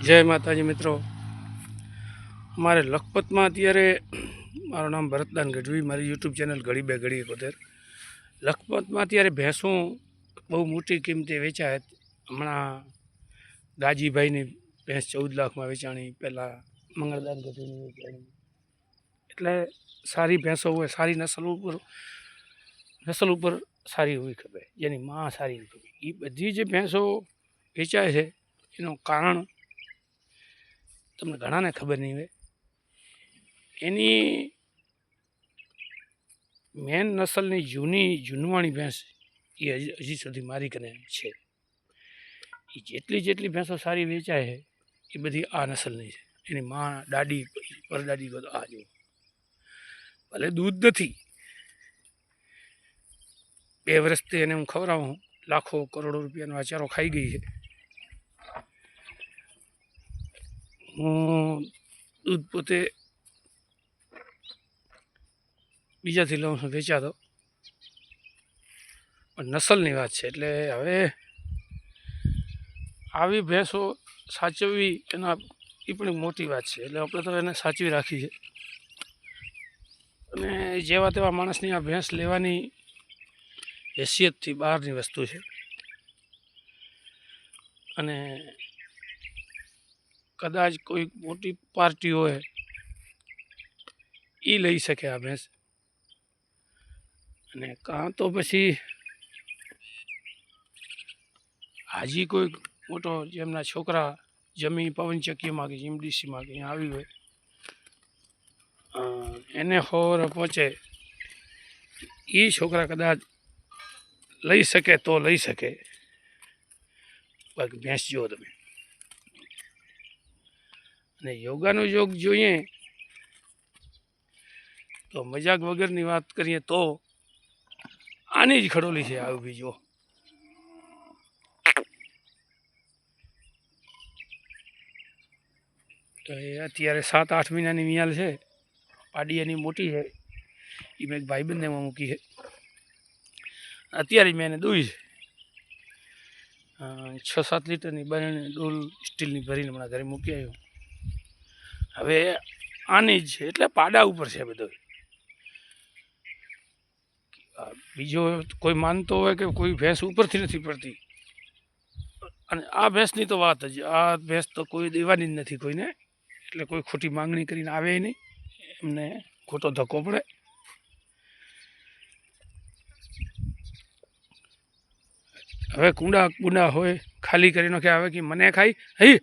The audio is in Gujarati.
જય માતાજી મિત્રો, મારે લખપતમાં અત્યારે મારું નામ ભરતદાન ગઢવી, મારી યુટ્યુબ ચેનલ ઘડી બે ઘડી એકોતેર. લખપતમાં અત્યારે ભેંસું બહુ મોટી કિંમતે વેચાય. હમણાં ગાજીભાઈની ભેંસ 14 લાખમાં વેચાણી, પહેલાં મંગળદાન ગઢવીની વેચાણી. એટલે સારી ભેંસો હોય, સારી નસલ ઉપર સારી હોવી ખપે, જેની માં સારી ખપે. એ બધી જે ભેંસો વેચાય છે એનું કારણ તમને ઘણાને ખબર નહીં હોય. એની મેન નસલની જૂનવાણી ભેંસ એ હજી સુધી મારી કને છે. એ જેટલી ભેંસો સારી વેચાય છે એ બધી આ નસલની છે. એની માં દાડી પરદાડી બધું આ જો, ભલે દૂધ નથી, 2 વર્ષથી એને હું ખવડાવું, લાખો કરોડો રૂપિયાનો આચારો ખાઈ ગઈ છે. હું દૂધ પોતે બીજાથી લઉં છું વેચાતો, પણ નસલની વાત છે. એટલે હવે આવી ભેંસો સાચવવી એના એ પણ એક મોટી વાત છે. એટલે આપણે તો એને સાચવી રાખી છે. અને જેવા તેવા માણસની આ ભેંસ લેવાની હેસિયતથી બહારની વસ્તુ છે. અને કદાચ કોઈ મોટી પાર્ટી હોય એ લઈ શકે આ ભેંસ. અને કાં તો પછી હાજી કોઈ મોટો જેમના છોકરા જમી પવનચક્કીમાં કે જીમડીસીમાં કે અહીંયા આવી હોય, એને ખબર પહોંચે, એ છોકરા કદાચ લઈ શકે તો લઈ શકે. બાકી ભેંસ જુઓ તમે. અને યોગાનો યોગ જોઈએ તો મજાક વગરની વાત કરીએ તો આની જ ખડોલી છે. આવી બીજો તો એ અત્યારે 7-8 મહિનાની મિયાલ છે. પાડી એની મોટી છે, એ મેં એક ભાઈબંધને એમાં મૂકી છે. અત્યારે મેં એને દોઈ છે 6-7 લીટરની બને ડોલ સ્ટીલની ભરીને હમણાં ઘરે મૂકી આવ્યો. હવે આની જ છે, એટલે પાડા ઉપર છે બધો. બીજો કોઈ માનતો હોય કે કોઈ ભેંસ ઉપરથી નથી પડતી, અને આ ભેંસની તો વાત જ, આ ભેંસ તો કોઈ દેવાની જ નથી કોઈને. એટલે કોઈ ખોટી માંગણી કરીને આવે નહીં, એમને ખોટો ધક્કો પડે. હવે કુંડા હોય ખાલી કરીને કે આવે કે મને ખાઈ હઈ